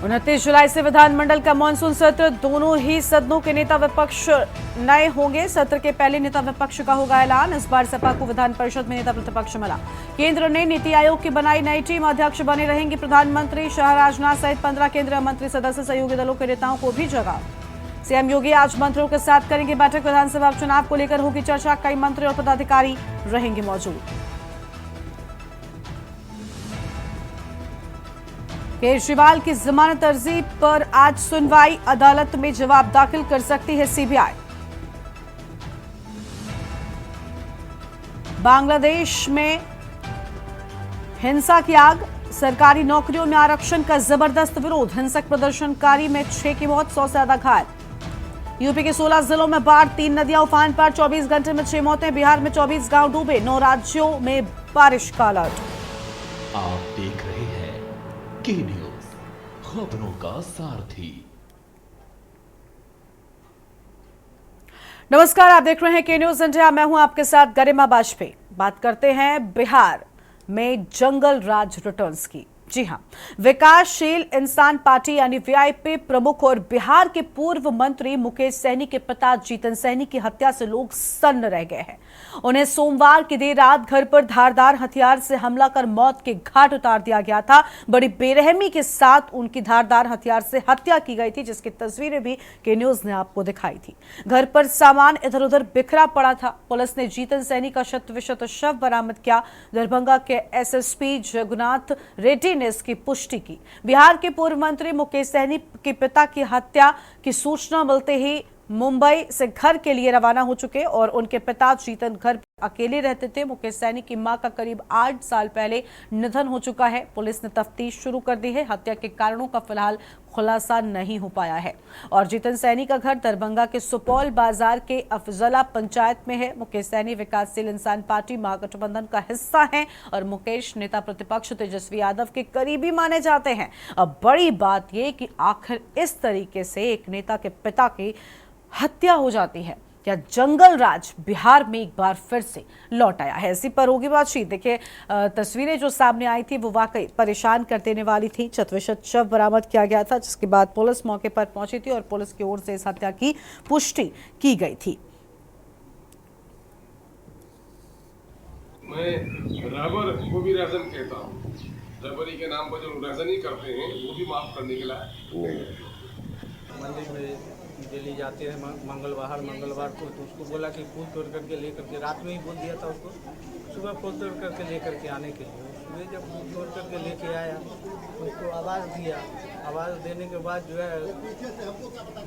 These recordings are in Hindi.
29 जुलाई से विधानमंडल का मानसून सत्र, दोनों ही सदनों के नेता विपक्ष नए होंगे। सत्र के पहले नेता विपक्ष का होगा ऐलान। इस बार सपा को विधान परिषद में नेता प्रतिपक्ष मिला। केंद्र ने नीति आयोग की बनाई नई टीम, अध्यक्ष बने रहेंगे प्रधानमंत्री। शाह, राजनाथ सहित 15 केंद्रीय मंत्री सदस्य, सहयोगी दलों के नेताओं को भी जगह। सीएम योगी आज मंत्रियों के साथ करेंगे बैठक। विधानसभा चुनाव को लेकर होगी चर्चा। कई मंत्री और पदाधिकारी रहेंगे मौजूद। केजरीवाल की जमानत अर्जी पर आज सुनवाई, अदालत में जवाब दाखिल कर सकती है सीबीआई। बांग्लादेश में हिंसा की आग, सरकारी नौकरियों में आरक्षण का जबरदस्त विरोध। हिंसक प्रदर्शनकारी में 6 की मौत, 100 से ज्यादा घायल। यूपी के 16 जिलों में बाढ़, 3 नदियां उफान पर, 24 घंटे में 6 मौतें। बिहार में 24 गांव डूबे, 9 राज्यों में बारिश का अलर्ट। आप देख रहे हैं के न्यूज, खबरों का सारथी। नमस्कार, आप देख रहे हैं के न्यूज इंडिया। मैं हूं आपके साथ गरिमा वाजपेयी। बात करते हैं बिहार में जंगल राज रिटर्न्स की। जी हां, विकासशील इंसान पार्टी यानी वीआईपी प्रमुख और बिहार के पूर्व मंत्री मुकेश सहनी के पिता जीतन सहनी की हत्या से लोग सन्न रह गए हैं। उन्हें सोमवार की देर रात घर पर धारदार हथियार से हमला कर मौत के घाट उतार दिया गया था। बड़ी बेरहमी के साथ उनकी धारदार हथियार से हत्या की गई थी, जिसकी तस्वीरें भी के न्यूज ने आपको दिखाई थी। घर पर सामान इधर उधर बिखरा पड़ा था। पुलिस ने जीतन सहनी का शत शव बरामद किया। दरभंगा के एसएसपी जगन्नाथ रेड्डी ने इसकी पुष्टि की। बिहार के पूर्व मंत्री मुकेश सहनी के पिता की हत्या की सूचना मिलते ही मुंबई से घर के लिए रवाना हो चुके और उनके पिता जीतन घर अकेले रहते थे। मुकेश सहनी की मां का करीब 8 साल पहले निधन हो चुका है। पुलिस ने तफ्तीश शुरू कर दी है। हत्या के कारणों का फिलहाल खुलासा नहीं हो पाया है। और जीतन सहनी का घर दरभंगा के सुपौल बाजार के अफजला पंचायत में है। मुकेश सहनी विकासशील इंसान पार्टी महागठबंधन का हिस्सा है और मुकेश नेता प्रतिपक्ष तेजस्वी यादव के करीबी माने जाते हैं। अब बड़ी बात यह कि आखिर इस तरीके से एक नेता के पिता की हत्या हो जाती है, क्या जंगल राज बिहार में एक बार फिर से लौट आया है? इसी पर होगी बातचीत। देखिए, तस्वीरें जो सामने आई थी वो वाकई परेशान कर देने वाली थी। शत शव बरामद किया गया था, जिसके बाद पुलिस मौके पर पहुंची थी और पुलिस की ओर से इस हत्या की पुष्टि की गई थी। मैं रबर को भी राजन कहता हूँ। रबरी के नाम पर जो राजन ही करते हैं वो भी माफ करने के लायक। मंदिर में डेली जाते हैं मंगलवार को, तो उसको बोला कि फूल तोड़ करके लेकर के, रात में ही बोल दिया था उसको सुबह फूल तोड़ करके लेकर के आने के लिए। उसमें जब फूल तोड़ करके लेके आया तो उसको आवाज़ दिया। आवाज़ देने के बाद जो है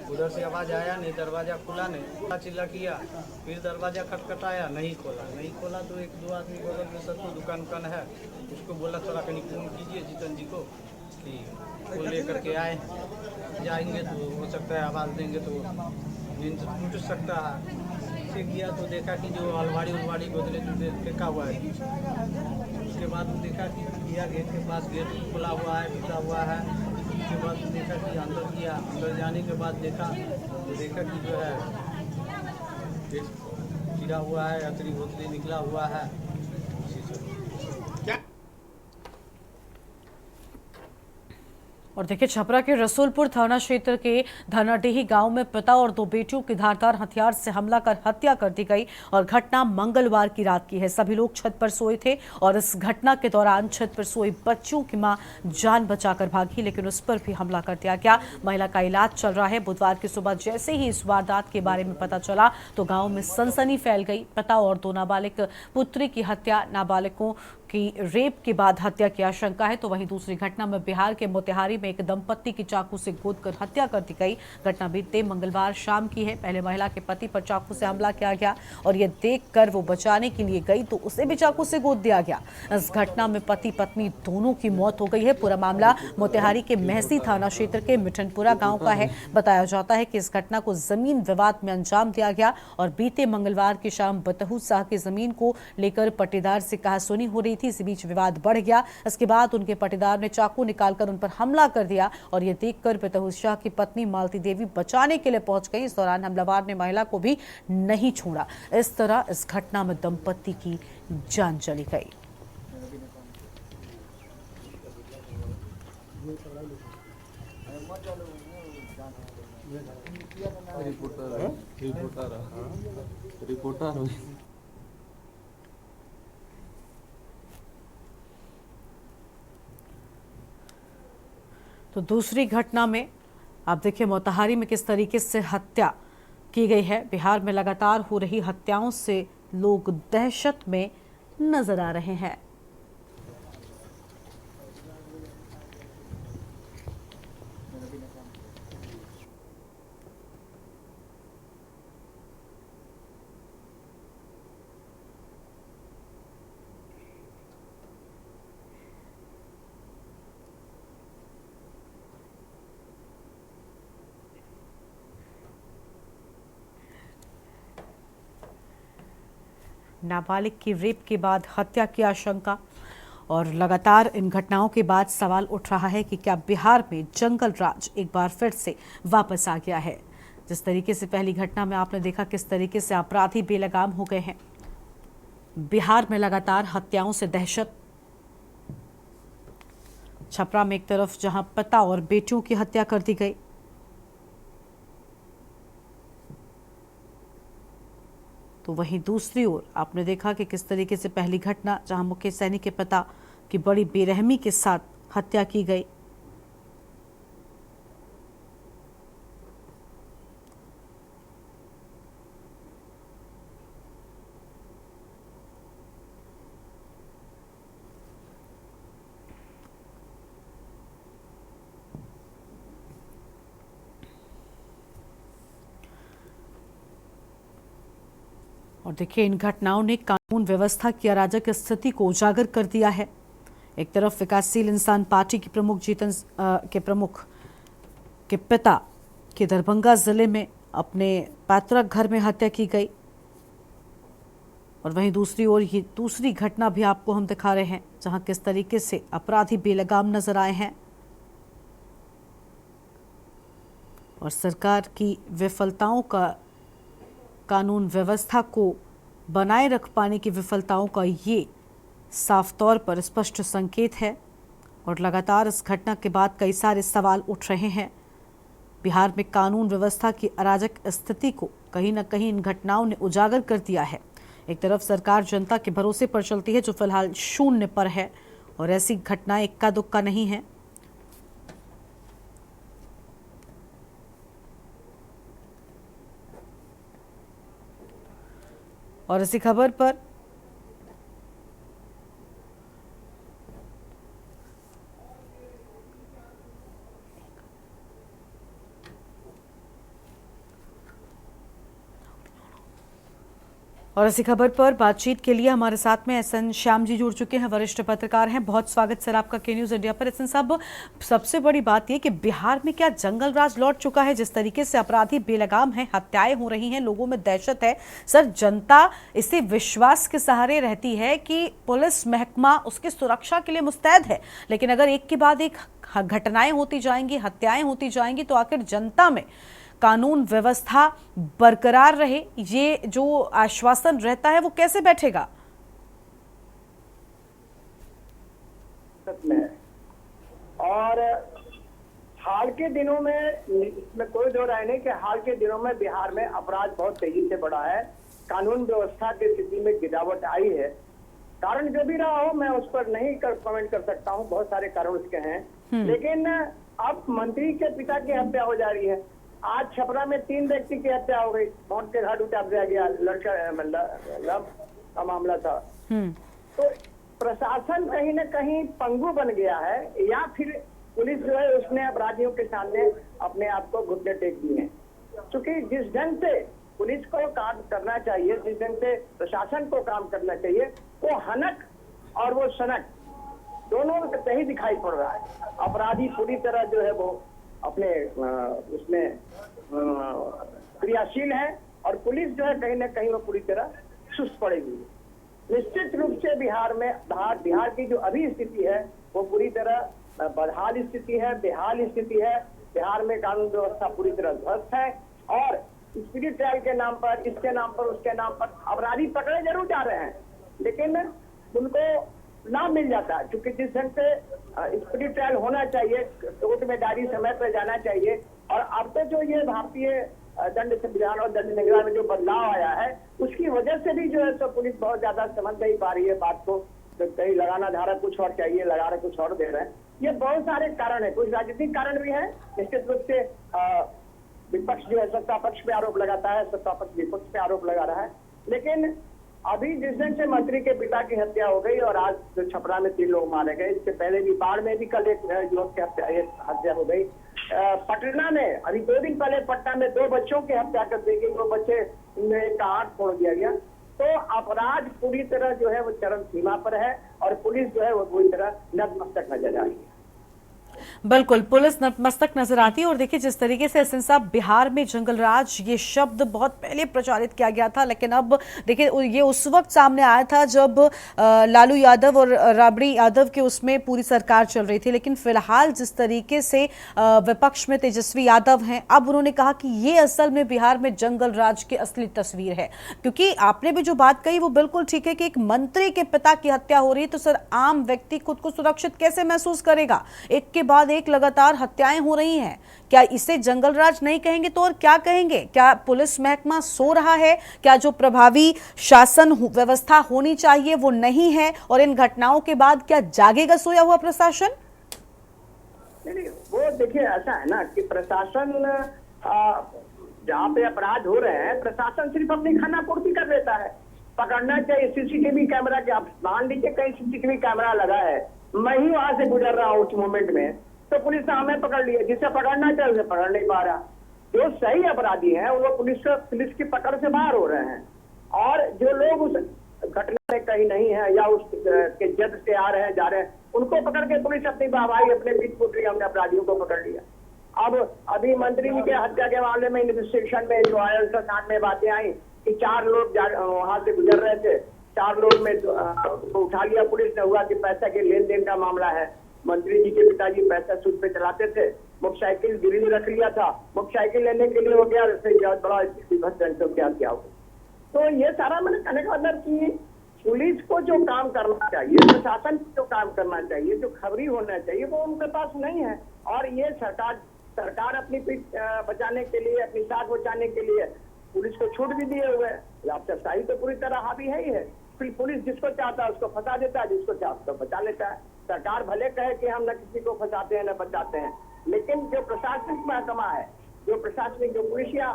उधर से आवाज़ आया नहीं, दरवाज़ा खुला नहीं, चिल्ला किया। फिर दरवाज़ा खटखटाया, नहीं खोला तो एक दो आदमी बगल में सब दुकान है, उसको बोला थोड़ा कहीं फ़ोन कीजिए जीतन जी को कि फूल लेकर के आए, जाएंगे तो हो सकता है आवाज़ देंगे तो नींद टूट सकता है। चेक किया तो देखा कि जो अलमारी गोदरेज फेंका हुआ है। उसके बाद देखा कि गया गेट के पास, गेट खुला हुआ है, टूटा हुआ है। उसके बाद देखा कि अंदर गया, अंदर जाने के बाद देखा कि जो है गेट गिरा हुआ है, अतरी बोतली निकला हुआ है। और देखिए, छपरा के रसूलपुर थाना क्षेत्र के धनाडीही गांव में पिता और 2 बेटियों की धारदार हथियार से हमला कर हत्या कर दी गई और घटना मंगलवार की रात की है। सभी लोग छत पर सोए थे और इस घटना के दौरान छत पर सोई बच्चों की मां जान बचाकर भागी, लेकिन उस पर भी हमला कर दिया गया। महिला का इलाज चल रहा है। बुधवार की सुबह जैसे ही इस वारदात के बारे में पता चला तो गाँव में सनसनी फैल गई। पिता और 2 नाबालिग पुत्री की हत्या, नाबालिगों की रेप के बाद हत्या की आशंका है। तो वहीं दूसरी घटना में बिहार के मोतिहारी में एक दंपत्ति की चाकू से गोदकर हत्या कर दी गई। घटना बीते मंगलवार शाम की है। पहले महिला के पति पर चाकू से हमला किया गया और यह देखकर वो बचाने के लिए गई तो उसे भी चाकू से गोद दिया गया। इस घटना में पति पत्नी दोनों की मौत हो गई है। पूरा मामला मोतिहारी के महसी थाना क्षेत्र के मिठनपुरा गांव का है। बताया जाता है कि इस घटना को जमीन विवाद में अंजाम दिया गया और बीते मंगलवार की शाम बतहू शाह की जमीन को लेकर पट्टीदार से कहासुनी हो रही थी। इसी बीच विवाद बढ़ गया। इसके बाद उनके पट्टीदार ने चाकू निकालकर उन पर हमला कर दिया और यह देखकर बतहू शाह की पत्नी मालती देवी बचाने के लिए पहुंच गई। इस दौरान हमलावर ने महिला को भी नहीं छोड़ा। इस तरह इस घटना में दंपत्ति की जान चली गई। रिपोर्टर तो दूसरी घटना में आप देखिए मोतिहारी में किस तरीके से हत्या की गई है। बिहार में लगातार हो रही हत्याओं से लोग दहशत में नजर आ रहे हैं। नाबालिग की रेप के बाद हत्या की आशंका और लगातार इन घटनाओं के बाद सवाल उठ रहा है कि क्या बिहार में जंगल राज एक बार फिर से वापस आ गया है। जिस तरीके से पहली घटना में आपने देखा किस तरीके से अपराधी बेलगाम हो गए हैं। बिहार में लगातार हत्याओं से दहशत। छपरा में एक तरफ जहां पिता और बेटियों की हत्या कर दी गई, तो वहीं दूसरी ओर आपने देखा कि किस तरीके से पहली घटना जहां मुख्य सैनिक के पिता की बड़ी बेरहमी के साथ हत्या की गई। और देखिए इन घटनाओं ने कानून व्यवस्था की अराजक स्थिति को उजागर कर दिया है। एक तरफ विकासशील इंसान पार्टी की प्रमुख के पिता के दरभंगा जिले में अपने पैतृक घर में हत्या की गई और वहीं दूसरी ओर ये दूसरी घटना भी आपको हम दिखा रहे हैं जहां किस तरीके से अपराधी बेलगाम नजर आए हैं और सरकार की विफलताओं का, कानून व्यवस्था को बनाए रख पाने की विफलताओं का ये साफ तौर पर स्पष्ट संकेत है। और लगातार इस घटना के बाद कई सारे सवाल उठ रहे हैं। बिहार में कानून व्यवस्था की अराजक स्थिति को कहीं न कहीं इन घटनाओं ने उजागर कर दिया है। एक तरफ सरकार जनता के भरोसे पर चलती है जो फिलहाल शून्य पर है और ऐसी घटनाएं इक्का दुक्का नहीं है। और इसी खबर पर बातचीत के लिए हमारे साथ में एसएन श्याम जी जुड़ चुके हैं, वरिष्ठ पत्रकार हैं। बहुत स्वागत सर आपका के न्यूज़ इंडिया पर। एसएन साहब, सबसे बड़ी बात यह कि बिहार में क्या जंगल राज लौट चुका है? जिस तरीके से अपराधी बेलगाम हैं, हत्याएं हो रही हैं, लोगों में दहशत है। सर, जनता इसी विश्वास के सहारे रहती है कि पुलिस महकमा उसकी सुरक्षा के लिए मुस्तैद है, लेकिन अगर एक के बाद एक घटनाएं होती जाएंगी, हत्याएं होती जाएंगी, तो आखिर जनता में कानून व्यवस्था बरकरार रहे, ये जो आश्वासन रहता है वो कैसे बैठेगा? और हाल के दिनों में, इसमें कोई दो राय नहीं कि हाल के दिनों में बिहार में अपराध बहुत तेजी से बढ़ा है। कानून व्यवस्था की स्थिति में गिरावट आई है। कारण जो भी रहा हो, मैं उस पर नहीं कमेंट कर सकता हूँ, बहुत सारे कारण उसके हैं। लेकिन अब मंत्री के पिता की हत्या हो जा रही है। आज छपरा में 3 व्यक्ति की हत्या हो गई, मौत के घाट उतार दिया गया, लड़का लव का मामला था। तो प्रशासन कहीं न कहीं पंगु बन गया है, या फिर पुलिस जो है उसने अपराधियों के सामने अपने आप को घुटने टेक दिए हैं। क्योंकि जिस ढंग से पुलिस को काम करना चाहिए, जिस ढंग से प्रशासन को काम करना चाहिए, वो हनक और वो सनक दोनों सही दिखाई पड़ रहा है। अपराधी पूरी तरह जो है वो अपने उसमें क्रियाशील है और पुलिस जो है कहीं ना कहीं वो पूरी तरह सुस्त पड़ी हुई है। निश्चित रूप से बिहार की जो अभी स्थिति है वो पूरी तरह बदहाल स्थिति है, बेहाल स्थिति है। बिहार में कानून व्यवस्था पूरी तरह ध्वस्त है और स्पीड ट्रायल के नाम पर, इसके नाम पर, उसके नाम पर अपराधी पकड़े जरूर जा रहे हैं, लेकिन उनको लाभ मिल जाता है, क्योंकि जिस ढंग से स्पीडी ट्रायल होना चाहिए, कोर्ट में डायरी समय पर जाना चाहिए, और अब तो जो ये भारतीय दंड संविधान और दंड निगरान में जो बदलाव आया है, उसकी वजह से भी जो है तो पुलिस बहुत ज्यादा समझ नहीं पा रही है बात को। तो कहीं लगाना धारा कुछ और चाहिए, लगा रहे कुछ और दे रहे हैं। ये बहुत सारे कारण है, कुछ राजनीतिक कारण भी है। निश्चित रूप से विपक्ष जो है सत्ता पक्ष पे आरोप लगाता है, सत्ता पक्ष विपक्ष पे आरोप लगा रहा है। लेकिन अभी जिस दिन से मंत्री के पिता की हत्या हो गई और आज जो छपरा में 3 लोग मारे गए, इससे पहले भी बाढ़ में भी कल एक युवक की हत्या हो गई। पटना में अभी 2 दिन पहले पटना में 2 बच्चों की हत्या कर दी गई, 2 बच्चे में का हाथ तोड़ दिया गया। तो अपराध पूरी तरह जो है वो चरम सीमा पर है और पुलिस जो है वो पूरी तरह नतमस्तक नजर आ रही है। बिल्कुल, पुलिस नतमस्तक नजर आती है। और देखिए जिस तरीके से एसएन साहब बिहार में जंगल राज ये शब्द बहुत पहले प्रचारित किया गया था, लेकिन अब देखिए ये उस वक्त सामने आया था जब लालू यादव और राबड़ी यादव के उसमें पूरी सरकार चल रही थी। लेकिन फिलहाल जिस तरीके से विपक्ष में तेजस्वी यादव हैं, अब उन्होंने कहा कि ये असल में बिहार में जंगल राज की असली तस्वीर है। क्योंकि आपने भी जो बात कही वो बिल्कुल ठीक है कि एक मंत्री के पिता की हत्या हो रही है तो सर आम व्यक्ति खुद को सुरक्षित कैसे महसूस करेगा? एक के बाद एक लगातार हत्याएं हो रही हैं। क्या इसे जंगल राज नहीं कहेंगे तो और क्या कहेंगे? क्या पुलिस महकमा सो रहा है? क्या जो प्रभावी शासन व्यवस्था होनी चाहिए वो नहीं है? और इन घटनाओं के बाद क्या जागेगा सोया हुआ प्रशासन? नहीं, वो देखिए ऐसा है ना कि प्रशासन जहाँ पे अपराध हो रहे हैं, प्रशासन सिर्फ अपनी खानापूर्ति कर लेता है। पकड़ना चाहिए सीसीटीवी कैमरा के, आप मान लीजिए कहीं सीसीटीवी कैमरा लगा है, मैं ही वहां से गुजर रहा हूँ उस मोमेंट में, तो पुलिस ने हमें पकड़ लिया। जिसे पकड़ना चाहिए उसे पकड़ नहीं पा रहा। जो सही अपराधी हैं वो पुलिस की पकड़ से बाहर हो रहे हैं, और जो लोग उस घटना में कहीं नहीं है या उस के जद से आ रहे हैं जा रहे हैं, उनको पकड़ के पुलिस अपनी वाहवाही अपने पीठ फूट रही है, हमने अपराधियों को पकड़ लिया। अब अभी मंत्री जी के हत्या के मामले में इन्वेस्टिगेशन में जो आया उसका साथ में बातें आई कि 4 लोग वहां से गुजर रहे थे, 4 लोग में तो उठा लिया पुलिस ने। हुआ कि पैसा के लेन देन का मामला है। मंत्री जी के पिताजी पैसा सूद पे चलाते थे, मोटरसाइकिल गिरवी रख लिया था, मोटरसाइकिल लेने के लिए हो गया, बहुत बड़ा क्या किया हो। तो ये सारा मैंने कहने का मतलब कि पुलिस को जो काम करना चाहिए, प्रशासन को जो काम करना चाहिए, जो खबरी होना चाहिए, वो उनके पास नहीं है। और ये सरकार अपनी पीठ बचाने के लिए, अपनी साख बचाने के लिए पुलिस को छूट भी दिए हुए हैं। अफसरशाही तो पूरी तरह हावी है ही है। फिर पुलिस जिसको चाहता है उसको फंसा देता है, जिसको चाहता है उसको बचा लेता है। सरकार भले कहे कि हम न किसी को फंसाते हैं न बचाते हैं, लेकिन जो प्रशासनिक महकमा है, जो प्रशासनिक जो पुलिसिया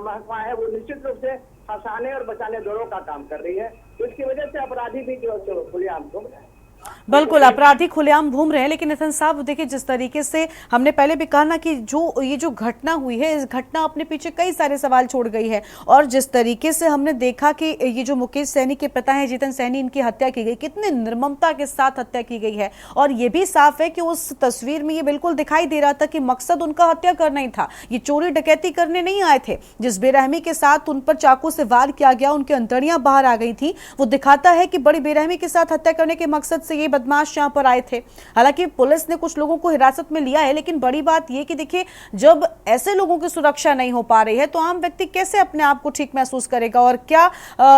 महकमा है, वो निश्चित रूप से फंसाने और बचाने दोनों का काम कर रही है। तो इसकी वजह से अपराधी भी जो खुलेआम घूम रहे हैं। बिल्कुल, अपराधी खुलेआम घूम रहे हैं। लेकिन एसएन साहब देखिए जिस तरीके से हमने पहले भी कहा ना कि ये जो घटना हुई है, इस घटना अपने पीछे कई सारे सवाल छोड़ गई है। और जिस तरीके से हमने देखा कि ये जो मुकेश सैनी के पिता हैं जीतन सैनी, इनकी हत्या की गई, कितने निर्ममता के साथ हत्या की गई है। और ये भी साफ है कि उस तस्वीर में ये बिल्कुल दिखाई दे रहा था कि मकसद उनका हत्या करना ही था, ये चोरी डकैती करने नहीं आए थे। जिस बेरहमी के साथ उन पर चाकू से वार किया गया, उनकी अंतड़ियां बाहर आ गई थी, वो दिखाता है कि बड़ी बेरहमी के साथ हत्या करने के मकसद से ये बदमाश यहां पर आए थे। हालांकि पुलिस ने कुछ लोगों को हिरासत में लिया है, लेकिन बड़ी बात यह कि देखिए जब ऐसे लोगों की सुरक्षा नहीं हो पा रही है तो आम व्यक्ति कैसे अपने आप को ठीक महसूस करेगा? और क्या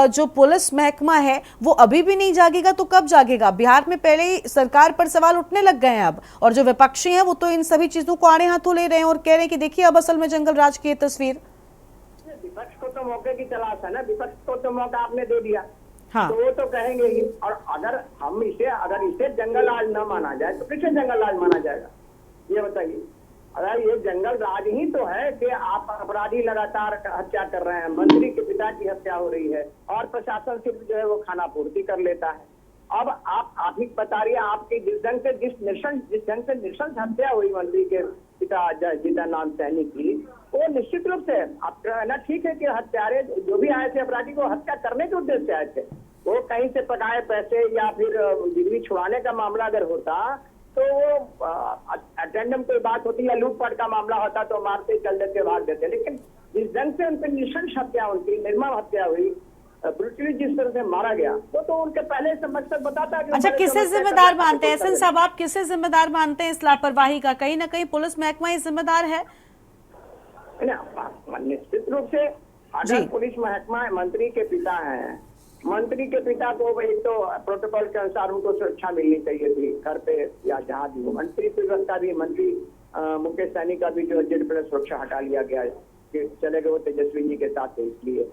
जो पुलिस महकमा है वो अभी भी नहीं जागेगा तो कब जागेगा? बिहार में पहले ही सरकार पर सवाल उठने लग गए हैं अब, और जो विपक्षी हैं वो तो इन सभी चीजों को आड़े हाथों ले रहे हैं और कह रहे हैं कि देखिए अब असल में जंगल राज की तस्वीर। विपक्ष को तो मौके की तलाश है ना, विपक्ष को तो मौका आपने दे दिया। हाँ। तो वो तो कहेंगे ही। और अगर इसे जंगल राज न माना जाए तो किसे जंगल राज माना जाएगा? ये बताइए। अगर ये जंगल राज ही तो है कि आप अपराधी लगातार हत्या कर रहे हैं, मंत्री के पिता की हत्या हो रही है और प्रशासन सिर्फ जो है वो खाना पूर्ति कर लेता है। अब आप ही बता रही है, आपकी जिस ढंग से नृशंस हत्या हुई मंत्री के पिता जीतन नाम सैनी की, वो निश्चित रूप से आप कहना ठीक है कि हत्यारे जो भी आए थे अपराधी को हत्या करने के उद्देश्य से आए थे। वो कहीं से पकाए पैसे या फिर गिरवी छुड़ाने का मामला अगर होता तो वो अटेंडम कोई बात होती या लूटपाट का मामला होता तो मारते चल देते, भाग देते। लेकिन जिस ढंग से उनकी नृशंस हत्या, उनकी निर्मम हत्या हुई, ब्रूटली जिस तरह से मारा गया, तो उनके पहले से मकसद बताता है। अच्छा, किसे जिम्मेदार मानते हैं एसएन साहब, आप किसे जिम्मेदार मानते हैं इस लापरवाही का? कहीं ना कहीं पुलिस महकमा ही जिम्मेदार है। निश्चित रूप से अगर पुलिस महकमा मंत्री के पिता हैं मंत्री के पिता को एक तो प्रोटोकॉल के अनुसार उनको सुरक्षा मिलनी चाहिए थी घर पे या जहाँ भी हो। मंत्री का भी मंत्री मुकेश सहनी का भी जो जेल पर सुरक्षा हटा लिया गया है कि चले गए वो तेजस्वी जी के साथ थे, इसलिए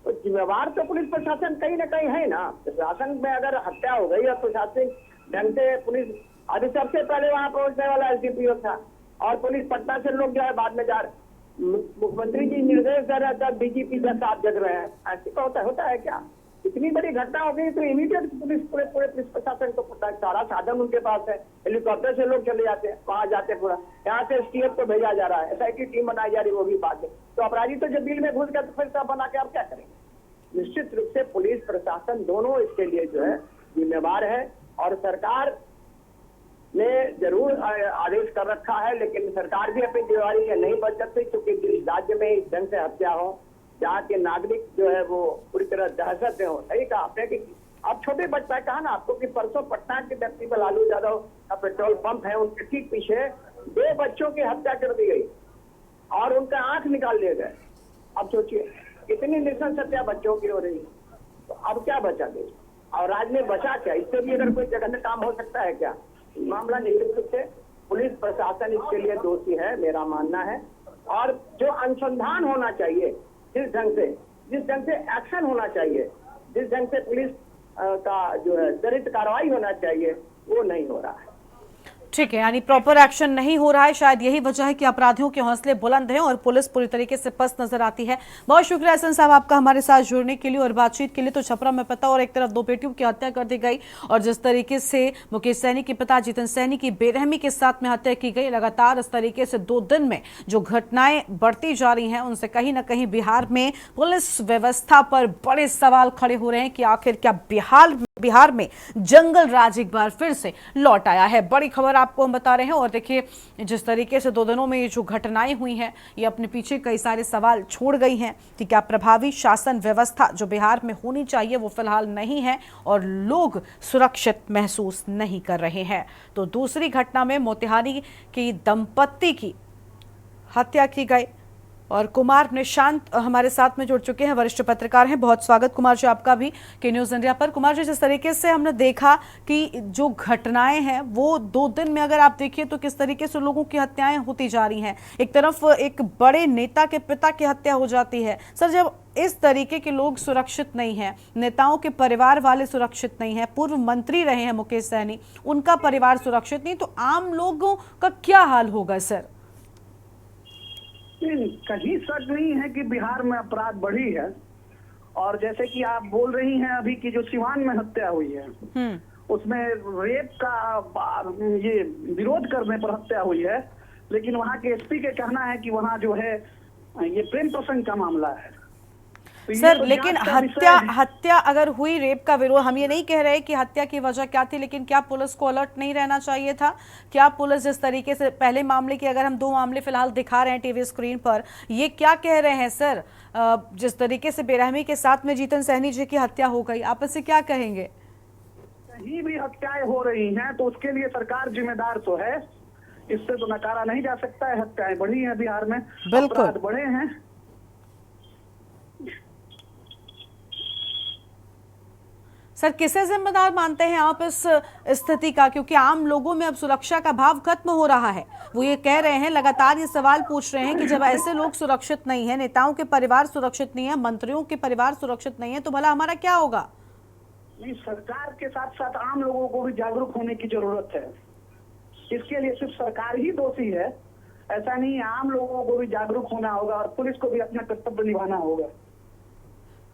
तो जिम्मेवार तो पुलिस प्रशासन कहीं ना कहीं है ना। प्रशासन में अगर हत्या हो गई और प्रशासनिक ढंग से पुलिस अभी सबसे पहले वहां पहुंचने वाला एसडीपीओ था और पुलिस पटना से लोग जो है बाद में जा रहे, मुख्यमंत्री जी निर्देश दे रहे तब डीजीपी का साथ जग रहे हैं। ऐसे का होता है क्या? इतनी बड़ी घटना हो गई तो इमीडिएट पुलिस पूरे पुलिस प्रशासन को पता है, सारा साधन उनके पास है, हेलीकॉप्टर से लोग चले जाते हैं, वहां जाते हैं, पूरा यहाँ से एसटीएफ को भेजा जा रहा है, एसआईटी टीम बनाई जा रही है, वो भी बात है। तो अपराधी तो जब बिल में घुस गए तो फिर सब बना के आप क्या करेंगे? निश्चित रूप से पुलिस प्रशासन दोनों इसके लिए जो है जिम्मेवार है और सरकार ने जरूर आदेश कर रखा है, लेकिन सरकार भी अपनी जिम्मेवारी से नहीं बच सकती क्योंकि जिस राज्य में इस ढंग से हत्या हो, जहाँ के नागरिक जो है वो पूरी तरह दहशत में हो। सही कहा आपने कि अब छोटे बच्चा कहा ना आपको कि परसों पटना के व्यक्ति पर लालू यादव का पेट्रोल पंप है, उनके ठीक पीछे 2 बच्चों की हत्या कर दी गई और उनका आंख निकाल लिए गए। अब सोचिए कितनी नृशंस हत्या बच्चों की हो रही है, तो अब क्या बचा देश और राज्य में बचा क्या? इससे भी अगर कोई जगह में काम हो सकता है क्या? मामला निश्चित रूप से पुलिस प्रशासन इसके लिए दोषी है, मेरा मानना है। और जो अनुसंधान होना चाहिए, जिस ढंग से एक्शन होना चाहिए, जिस ढंग से पुलिस का जो है त्वरित कार्रवाई होना चाहिए, वो नहीं हो रहा है। ठीक है, यानी प्रॉपर एक्शन नहीं हो रहा है। शायद यही वजह है कि अपराधियों के हौसले बुलंद हैं और पुलिस पूरी तरीके से पस्त नजर आती है। बहुत शुक्रिया एहसन साहब आपका हमारे साथ जुड़ने के लिए और बातचीत के लिए। तो छपरा में पता और एक तरफ 2 बेटियों की हत्या कर दी गई और जिस तरीके से मुकेश सहनी के पिता जितेंद्र सहनी की बेरहमी के साथ में हत्या की गई, लगातार इस तरीके से 2 दिन में जो घटनाएं बढ़ती जा रही हैं उनसे कहीं ना कहीं बिहार में पुलिस व्यवस्था पर बड़े सवाल खड़े हो रहे हैं कि आखिर क्या बिहार में जंगल राज एक बार फिर से लौट आया है। बड़ी खबर आपको हम बता रहे हैं और देखिए जिस तरीके से 2 दिनों में ये जो घटनाएं हुई हैं ये अपने पीछे कई सारे सवाल छोड़ गई हैं कि क्या प्रभावी शासन व्यवस्था जो बिहार में होनी चाहिए वो फिलहाल नहीं है और लोग सुरक्षित महसूस नहीं कर रहे हैं। तो दूसरी घटना में मोतिहारी की दंपत्ति की हत्या की गई और कुमार निशांत हमारे साथ में जुड़ चुके हैं, वरिष्ठ पत्रकार हैं। बहुत स्वागत कुमार जी आपका भी के न्यूज इंडिया पर। कुमार जी, जिस तरीके से हमने देखा कि जो घटनाएं हैं वो 2 दिन में अगर आप देखिए तो किस तरीके से लोगों की हत्याएं होती जा रही हैं। एक तरफ एक बड़े नेता के पिता की हत्या हो जाती है। सर, जब इस तरीके के लोग सुरक्षित नहीं हैं, नेताओं के परिवार वाले सुरक्षित नहीं हैं, पूर्व मंत्री रहे हैं मुकेश सहनी, उनका परिवार सुरक्षित नहीं, तो आम लोगों का क्या हाल होगा सर? कहीं शक नहीं है कि बिहार में अपराध बढ़ी है और जैसे कि आप बोल रही हैं अभी की जो सिवान में हत्या हुई है उसमें रेप का ये विरोध करने पर हत्या हुई है, लेकिन वहाँ के एसपी के कहना है कि वहाँ जो है ये प्रेम प्रसंग का मामला है। तो सर तो लेकिन हत्या अगर हुई, रेप का विरोध, हम ये नहीं कह रहे कि हत्या की वजह क्या थी, लेकिन क्या पुलिस को अलर्ट नहीं रहना चाहिए था? क्या पुलिस जिस तरीके से पहले मामले की, अगर हम 2 मामले फिलहाल दिखा रहे हैं टीवी स्क्रीन पर, ये क्या कह रहे हैं सर? जिस तरीके से बेरहमी के साथ में जितेंद्र सहनी जी की हत्या हो गई, आप इससे क्या कहेंगे? कहीं भी हत्याएं हो रही हैं तो उसके लिए सरकार जिम्मेदार तो है, इससे तो नकारा नहीं जा सकता है। हत्याएं बढ़ी हैं बिहार में, अपराध बढ़े हैं। सर, किसे जिम्मेदार मानते हैं आप इस स्थिति का? क्योंकि आम लोगों में अब सुरक्षा का भाव खत्म हो रहा है। वो ये कह रहे हैं, लगातार ये सवाल पूछ रहे हैं कि जब ऐसे लोग सुरक्षित नहीं है, नेताओं के परिवार सुरक्षित नहीं है, मंत्रियों के परिवार सुरक्षित नहीं है, तो भला हमारा क्या होगा? नहीं, सरकार के साथ साथ आम लोगों को भी जागरूक होने की जरूरत है। इसके लिए सिर्फ सरकार ही दोषी है ऐसा नहीं है, आम लोगों को भी जागरूक होना होगा और पुलिस को भी अपना कर्तव्य निभाना होगा।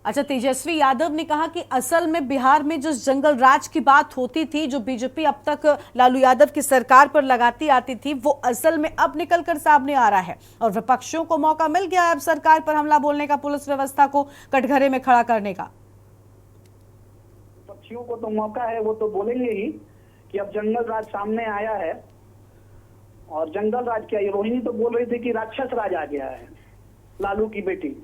अच्छा, तेजस्वी यादव ने कहा कि असल में बिहार में जिस जंगल राज की बात होती थी, जो बीजेपी अब तक लालू यादव की सरकार पर लगाती आती थी, वो असल में अब निकल कर सामने आ रहा है और विपक्षियों को मौका मिल गया है अब सरकार पर हमला बोलने का, पुलिस व्यवस्था को कटघरे में खड़ा करने का। विपक्षियों को तो मौका है, वो तो बोलेंगे ही कि अब जंगल राज सामने आया है। और जंगल राज क्या, ये रोहिणी तो बोल रही थी कि राक्षस राज आ गया है, लालू की बेटी।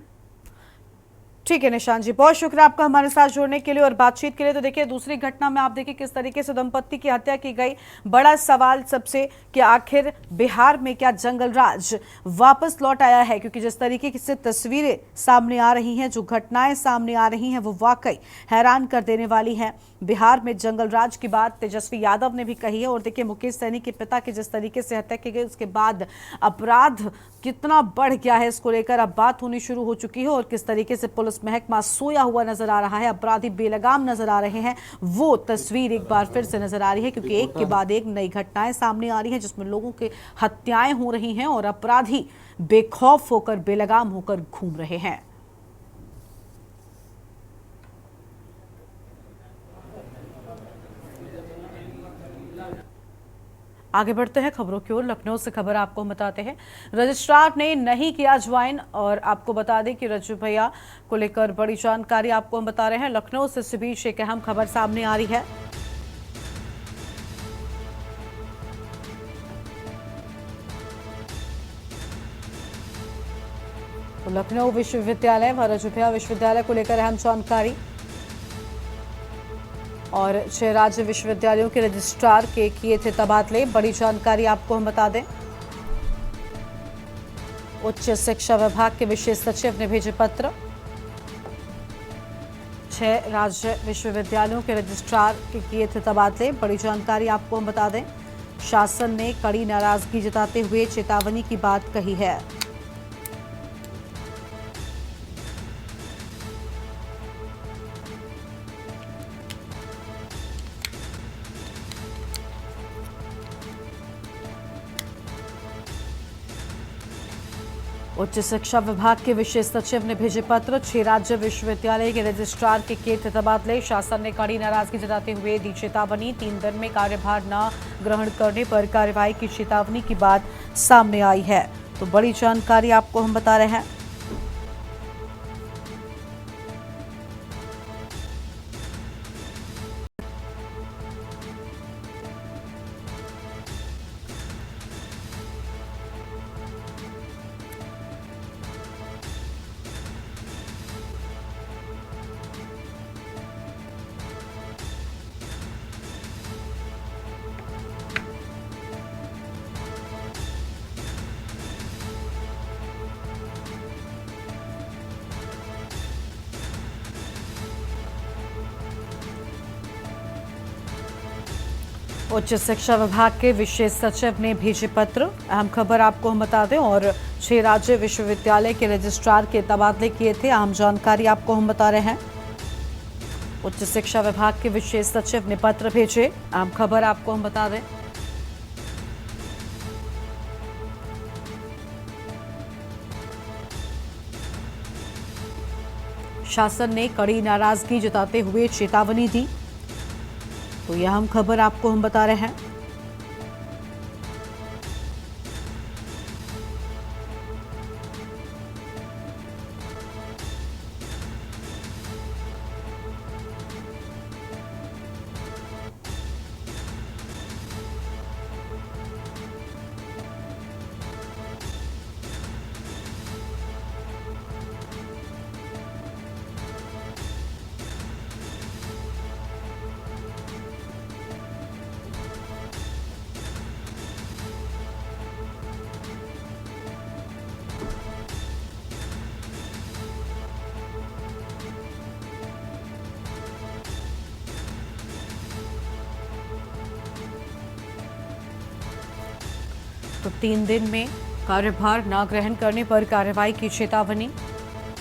ठीक है निशांत जी, बहुत शुक्रिया आपका हमारे साथ जुड़ने के लिए और बातचीत के लिए। तो देखिए दूसरी घटना में आप देखिए किस तरीके से दंपत्ति की हत्या की गई। बड़ा सवाल सबसे कि आखिर बिहार में क्या जंगल राज वापस लौट आया है, क्योंकि जिस तरीके से तस्वीरें सामने आ रही हैं, जो घटनाएं सामने आ रही हैं, वो वाकई हैरान कर देने वाली हैं। बिहार में जंगल राज की बात तेजस्वी यादव ने भी कही है। और देखिए मुकेश सैनी के पिता की जिस तरीके से हत्या की गई, उसके बाद अपराध कितना बढ़ गया है, इसको लेकर अब बात होनी शुरू हो चुकी है। और किस तरीके से पुलिस महकमा सोया हुआ नजर आ रहा है, अपराधी बेलगाम नजर आ रहे हैं, वो तस्वीर एक बार फिर से नजर आ रही है। क्योंकि एक के बाद एक नई घटनाएं सामने आ रही हैं, जिसमें लोगों की हत्याएं हो रही हैं और अपराधी बेखौफ होकर बेलगाम होकर घूम रहे हैं। आगे बढ़ते हैं खबरों की ओर। लखनऊ से खबर आपको हम बताते हैं, रजिस्ट्रार ने नहीं किया ज्वाइन। और आपको बता दें कि रज्जू भैया को लेकर बड़ी जानकारी आपको हम बता रहे हैं। लखनऊ से इस बीच एक अहम खबर सामने आ रही है। तो लखनऊ विश्वविद्यालय व रज्जू भैया विश्वविद्यालय को लेकर अहम जानकारी। और 6 राज्य विश्वविद्यालयों के रजिस्ट्रार के किए थे तबादले, बड़ी जानकारी आपको हम बता दें। उच्च शिक्षा विभाग के विशेष सचिव ने भेजे पत्र। 6 राज्य विश्वविद्यालयों के रजिस्ट्रार के किए थे तबादले, बड़ी जानकारी आपको हम बता दें। शासन ने कड़ी नाराजगी जताते हुए चेतावनी की बात कही है। उच्च शिक्षा विभाग के विशेष सचिव ने भेजे पत्र। 6 राज्य विश्वविद्यालय के रजिस्ट्रार के किए थे तबादले, शासन ने कड़ी नाराजगी जताते हुए दी चेतावनी। 3 दिन में कार्यभार न ग्रहण करने पर कार्रवाई की चेतावनी की बात सामने आई है। तो बड़ी जानकारी आपको हम बता रहे हैं। उच्च शिक्षा विभाग के विशेष सचिव ने भेजे पत्र, अहम खबर आपको हम बता दें। और 6 राज्य विश्वविद्यालय के रजिस्ट्रार के तबादले किए थे, अहम जानकारी आपको हम बता रहे हैं। उच्च शिक्षा विभाग के विशेष सचिव ने पत्र भेजे, अहम खबर आपको हम बता दें। शासन ने कड़ी नाराजगी जताते हुए चेतावनी दी। तो यह हम खबर आपको हम बता रहे हैं। तो 3 दिन में कार्यभार न ग्रहण करने पर कार्रवाई की चेतावनी,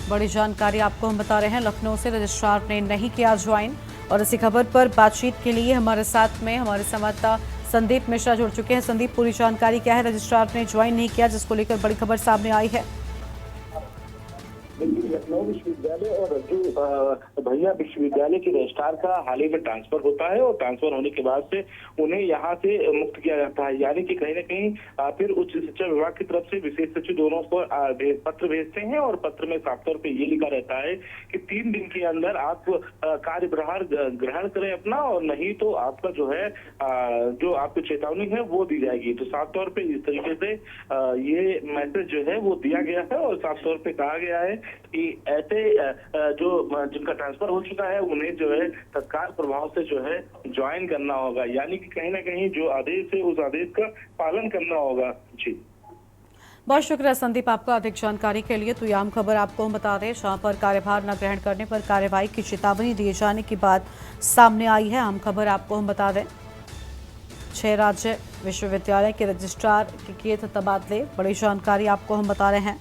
बड़ी जानकारी आपको हम बता रहे हैं। लखनऊ से रजिस्ट्रार ने नहीं किया ज्वाइन। और इसी खबर पर बातचीत के लिए हमारे साथ में हमारे संवाददाता संदीप मिश्रा जुड़ चुके हैं। संदीप, पूरी जानकारी क्या है? रजिस्ट्रार ने ज्वाइन नहीं किया, जिसको लेकर बड़ी खबर सामने आई है। लखनऊ विश्वविद्यालय और रज्जू भैया विश्वविद्यालय के रजिस्ट्रार का हाल ही में ट्रांसफर होता है और ट्रांसफर होने के बाद से उन्हें यहाँ से मुक्त किया जाता है। यानी कि कहीं न कहीं फिर उच्च शिक्षा विभाग की तरफ से विशेष सचिव दोनों को पत्र भेजते हैं और पत्र में साफ तौर पे ये लिखा रहता है कि 3 दिन के अंदर आप कार्यभार ग्रहण करें अपना, और नहीं तो आपका जो है जो आपकी चेतावनी है वो दी जाएगी। तो साफ तौर पे इस तरीके से ये मैसेज जो है वो दिया गया है और साफ तौर पे कहा गया है कि ऐसे जो जिनका ट्रांसफर हो चुका है उन्हें जो है तत्काल प्रभाव से जो है ज्वाइन करना होगा, यानी कि कहीं ना कहीं जो आदेश है उस आदेश का पालन करना होगा। जी बहुत शुक्रिया संदीप आपका अधिक जानकारी के लिए। तो आम खबर आपको हम बता दें, जहां पर कार्यभार न ग्रहण करने पर कार्रवाई की चेतावनी दिए जाने की बात सामने आई है। आम खबर आपको हम बता दें, 6 राज्य विश्वविद्यालय के रजिस्ट्रार के किए थे तबादले, बड़ी जानकारी आपको हम बता रहे हैं।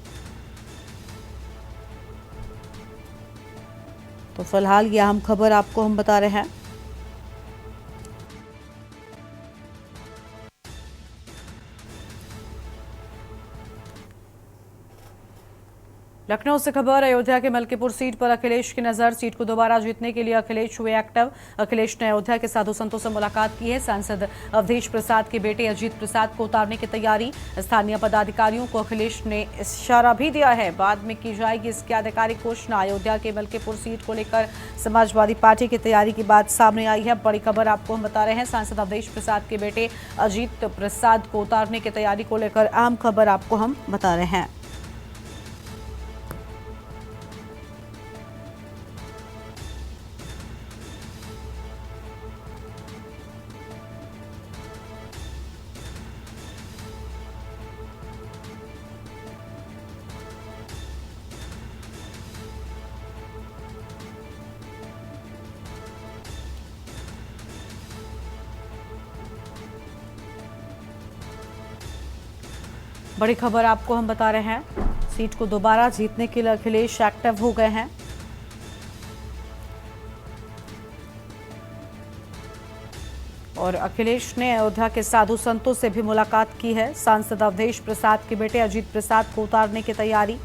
तो फिलहाल ये अहम खबर आपको हम बता रहे हैं। लखनऊ से खबर, अयोध्या के मलकीपुर सीट पर अखिलेश की नजर। सीट को दोबारा जीतने के लिए अखिलेश हुए एक्टिव। अखिलेश ने अयोध्या के साधु संतों से मुलाकात की है। सांसद अवधेश प्रसाद के बेटे अजीत प्रसाद को उतारने की तैयारी। स्थानीय पदाधिकारियों को अखिलेश ने इशारा भी दिया है, बाद में की जाएगी इसकी आधिकारिक घोषणा। अयोध्या के मलकीपुर सीट को लेकर समाजवादी पार्टी की तैयारी की बात सामने आई है। बड़ी खबर आपको हम बता रहे हैं, सांसद अवधेश प्रसाद के बेटे अजीत प्रसाद को उतारने की तैयारी को लेकर अहम खबर आपको हम बता रहे हैं। बड़ी खबर आपको हम बता रहे हैं, सीट को दोबारा जीतने के लिए अखिलेश एक्टिव हो गए हैं। और अखिलेश ने अयोध्या के साधु संतों से भी मुलाकात की है। सांसद अवधेश प्रसाद के बेटे अजीत प्रसाद को उतारने की तैयारी।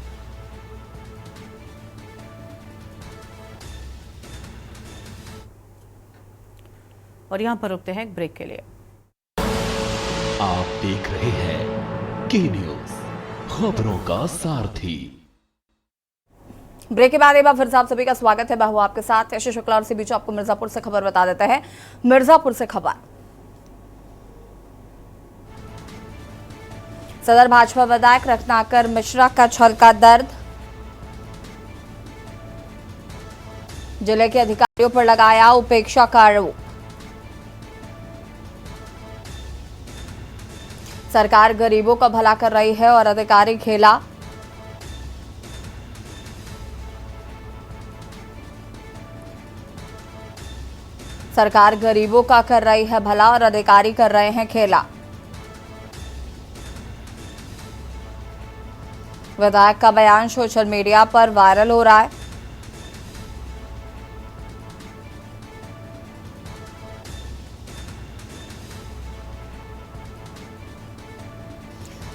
और यहां पर रुकते हैं एक ब्रेक के लिए। आप देख रहे हैं के न्यूज, खबरों का सारथी। ब्रेक के बाद एक बार फिर से आप सभी का स्वागत है। मैं हूं आपके साथ यश शुक्ला और इसी बीच आपको मिर्जापुर से खबर बता देते हैं। मिर्जापुर से खबर, सदर भाजपा विधायक रत्नाकर मिश्रा का छल का दर्द। जिले के अधिकारियों पर लगाया उपेक्षा का आरोप। सरकार गरीबों का भला कर रही है और अधिकारी खेला। सरकार गरीबों का कर रही है भला और अधिकारी कर रहे हैं खेला। विधायक का बयान सोशल मीडिया पर वायरल हो रहा है।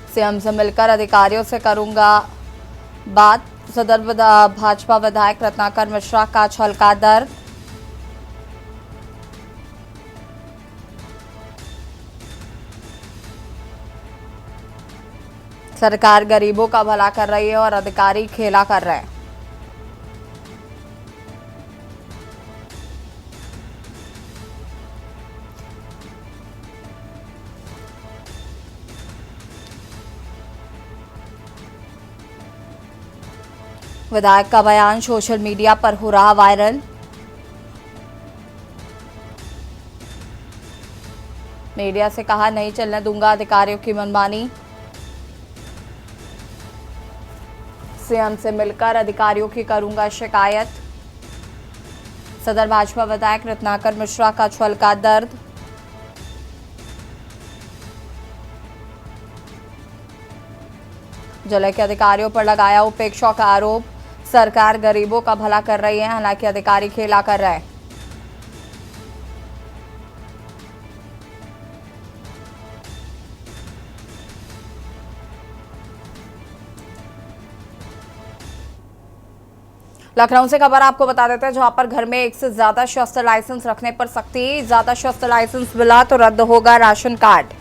सीएम से मिलकर अधिकारियों से करूंगा बात। सदर भाजपा विधायक रत्नाकर मिश्रा का छल का दर्द। सरकार गरीबों का भला कर रही है और अधिकारी खेला कर रहे हैं। विधायक का बयान सोशल मीडिया पर हो रहा वायरल। मीडिया से कहा नहीं चलने दूंगा अधिकारियों की मनमानी। सीएम से मिलकर अधिकारियों की करूंगा शिकायत। सदर भाजपा विधायक रत्नाकर मिश्रा का छल का दर्द। जिले के अधिकारियों पर लगाया उपेक्षा का आरोप। सरकार गरीबों का भला कर रही है, हालांकि अधिकारी खेला कर रहे हैं। लखनऊ से खबर आपको बता देते हैं, जहां पर घर में एक से ज्यादा शस्त्र लाइसेंस रखने पर सख्ती। ज्यादा शस्त्र लाइसेंस मिला तो रद्द होगा राशन कार्ड।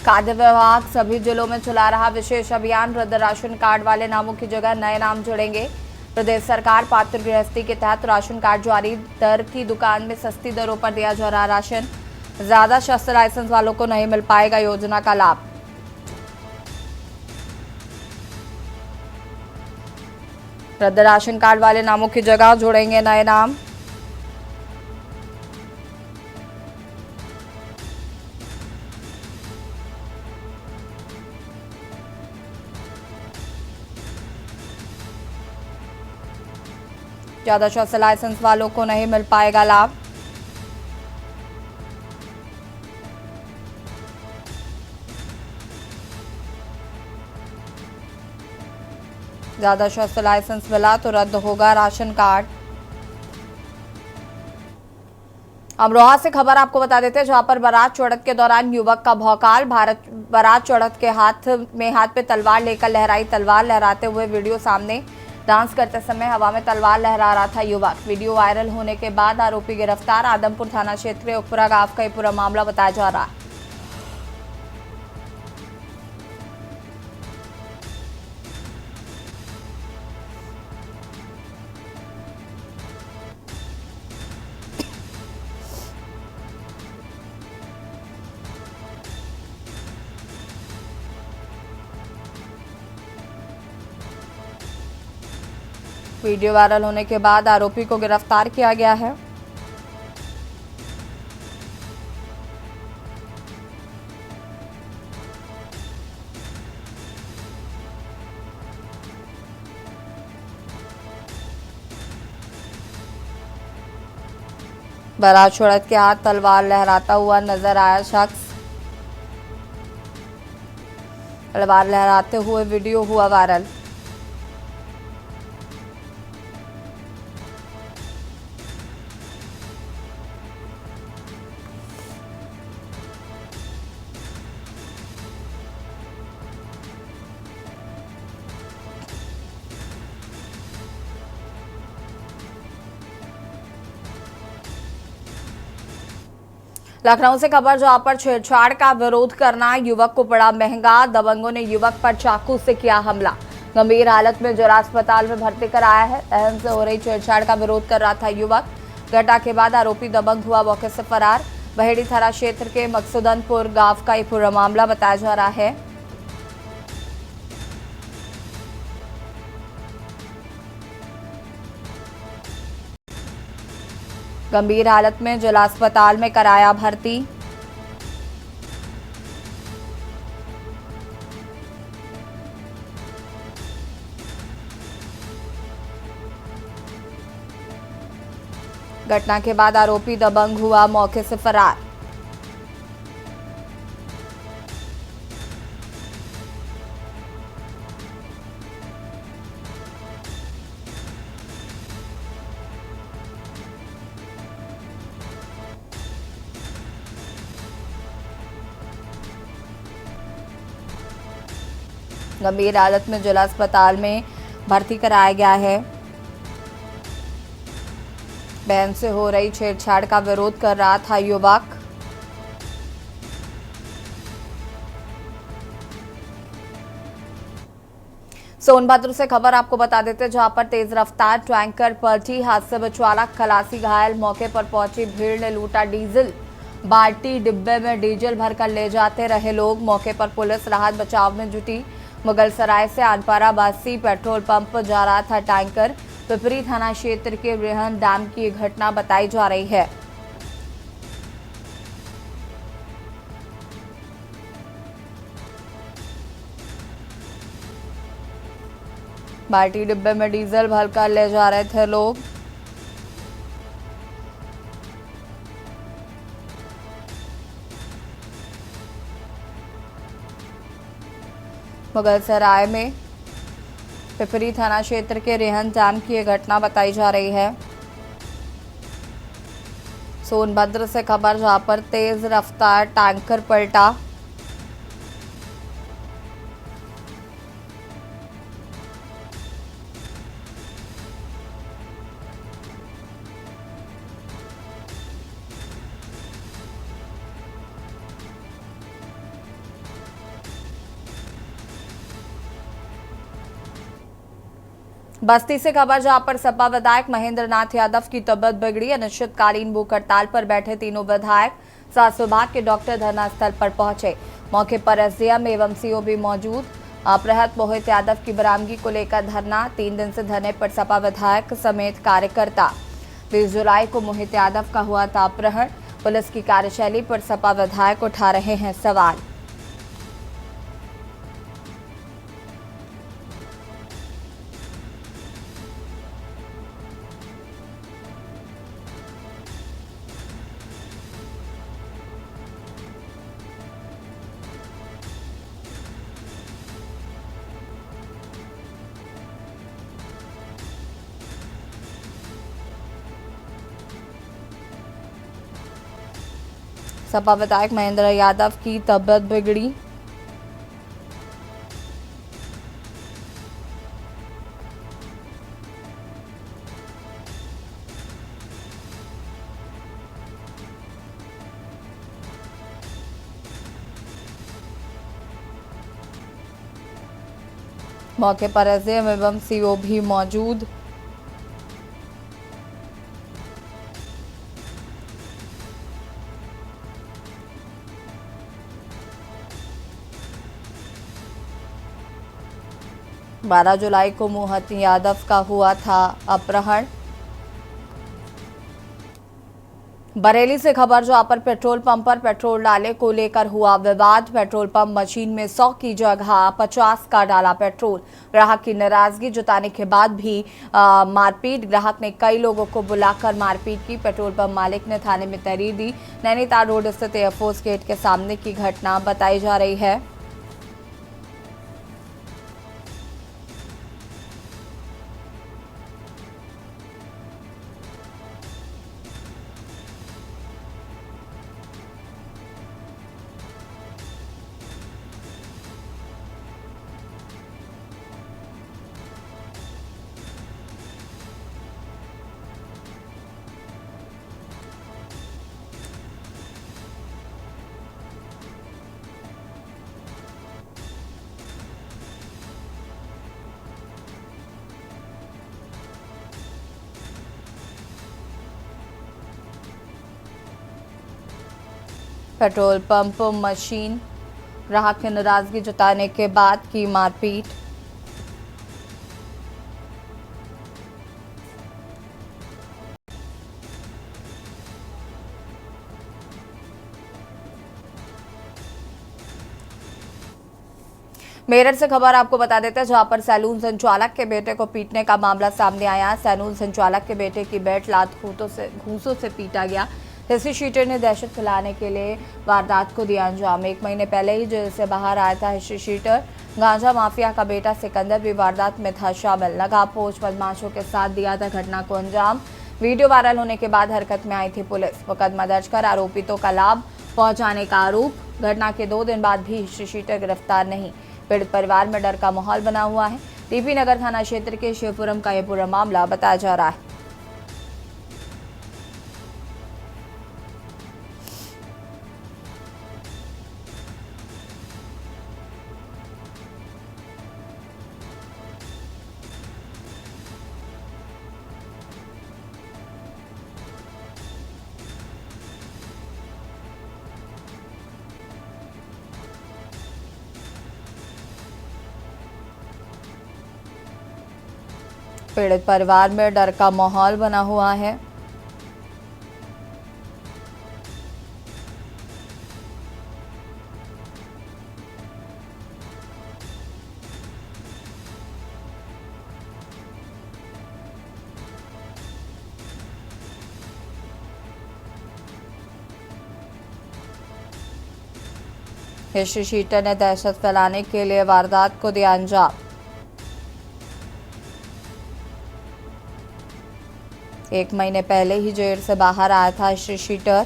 खाद्य विभाग सभी जिलों में चला रहा विशेष अभियान। रद्द राशन कार्ड वाले नामों की जगह नए नाम जुड़ेंगे। प्रदेश सरकार पात्र गृहस्थी के तहत राशन कार्ड जारी। दर की दुकान में सस्ती दरों पर दिया जा रहा राशन। ज्यादा शस्त्र लाइसेंस वालों को नहीं मिल पाएगा योजना का लाभ। रद्द राशन कार्ड वाले नामों की जगह जोड़ेंगे नए नाम। ज्यादा शस्त्र लाइसेंस वालों को नहीं मिल पाएगा लाभ। ज्यादा शस्त्र लाइसेंस मिला तो रद्द होगा राशन कार्ड। अमरोहा से खबर आपको बता देते हैं, जहां पर बारात चौड़त के दौरान युवक का भौकाल। बारात चौड़त के हाथ पे तलवार लेकर लहराई। तलवार लहराते हुए वीडियो सामने। डांस करते समय हवा में तलवार लहरा रहा था युवक। वीडियो वायरल होने के बाद आरोपी गिरफ्तार। आदमपुर थाना क्षेत्र के उखपुरा गांव का ये पूरा मामला बताया जा रहा है। वीडियो वायरल होने के बाद आरोपी को गिरफ्तार किया गया है। बारात चौड़त के हाथ तलवार लहराता हुआ नजर आया शख्स। तलवार लहराते हुए वीडियो हुआ वायरल। लखनऊ से खबर, जहां पर छेड़छाड़ का विरोध करना युवक को पड़ा महंगा। दबंगों ने युवक पर चाकू से किया हमला। गंभीर हालत में जिला अस्पताल में भर्ती कराया है। बहन से हो रही छेड़छाड़ का विरोध कर रहा था युवक। घटना के बाद आरोपी दबंग हुआ मौके से फरार। बहेड़ी थाना क्षेत्र के मकसूदनपुर गांव का ये पूरा मामला बताया जा रहा है। गंभीर हालत में जिला अस्पताल में कराया भर्ती। घटना के बाद आरोपी दबंग हुआ मौके से फरार। गंभीर हालत में जिला अस्पताल में भर्ती कराया गया है। बहन से हो रही छेड़छाड़ का विरोध कर रहा था युवक। सोनभद्र से खबर आपको बता देते, जहां पर तेज रफ्तार टैंकर पलटी। हादसे में चालक खलासी घायल। मौके पर पहुंची भीड़ ने लूटा डीजल। बाल्टी डिब्बे में डीजल भरकर ले जाते रहे लोग। मौके पर पुलिस राहत बचाव में जुटी। मुगलसराय से आनपारा बासी पेट्रोल पंप जा रहा था टैंकर। पिपरी थाना क्षेत्र के रेहन डैम की घटना बताई जा रही है। बाल्टी डिब्बे में डीजल भरकर ले जा रहे थे लोग। मुगलसराय में पिपरी थाना क्षेत्र के रेहन डैम की यह घटना बताई जा रही है। सोनभद्र से खबर, जहां पर तेज रफ्तार टैंकर पलटा। बस्ती से खबर, जहां पर सपा विधायक महेंद्र नाथ यादव की तबीयत बिगड़ी। अनिश्चितकालीन भूख हड़ताल पर बैठे तीनों विधायक स्वास्थ्य विभाग के डॉक्टर धरना स्थल पर पहुंचे। मौके पर एसडीएम एवं सीओ भी मौजूद। अपहृत मोहित यादव की बरामदगी को लेकर धरना, 3 दिन से धरने पर सपा विधायक समेत कार्यकर्ता। 20 जुलाई को मोहित यादव का हुआ था अपहरण। पुलिस की कार्यशैली पर सपा विधायक उठा रहे हैं सवाल। सपा विधायक महेंद्र यादव की तबीयत बिगड़ी। मौके पर एसडीएम एवं सीओ भी मौजूद। बारह जुलाई को मोहित यादव का हुआ था अपहरण। बरेली से खबर, जहां पर पेट्रोल पंप पर पेट्रोल डाले को लेकर हुआ विवाद। पेट्रोल पंप मशीन में 100 की जगह 50 का डाला पेट्रोल। ग्राहक की नाराजगी जताने के बाद भी मारपीट। ग्राहक ने कई लोगों को बुलाकर मारपीट की। पेट्रोल पंप मालिक ने थाने में तहरीर दी। नैनीताल रोड स्थित एयरफोर्स गेट के सामने की घटना बताई जा रही है। पेट्रोल पंप मशीन, ग्राहक ने नाराजगी जताने के बाद की मारपीट। मेरठ से खबर आपको बता देते हैं, जहां पर सैलून संचालक के बेटे को पीटने का मामला सामने आया। सैलून संचालक के बेटे की बेल्ट लात घूंसों से पीटा गया। हिस्ट्री शीटर ने दहशत फैलाने के लिए वारदात को दिया अंजाम। 1 महीने पहले ही जेल से बाहर आया था हिस्ट्री शीटर। गांजा माफिया का बेटा सिकंदर भी वारदात में था शामिल। लगापोच बदमाशों के साथ दिया था घटना को अंजाम। वीडियो वायरल होने के बाद हरकत में आई थी पुलिस। मुकदमा दर्ज कर आरोपितों का लाभ पहुंचाने का आरोप। घटना के 2 दिन बाद भी हिस्ट्री शीटर गिरफ्तार नहीं। पीड़ित परिवार में डर का माहौल बना हुआ है। टीपी नगर थाना क्षेत्र के शिवपुरम का यह पूरा मामला बताया जा रहा है। पीड़ित परिवार में डर का माहौल बना हुआ है। हिस्ट्री शीटर ने दहशत फैलाने के लिए वारदात को दिया अंजाम। एक महीने पहले ही जेल से बाहर आया था हिस्ट्री शीटर।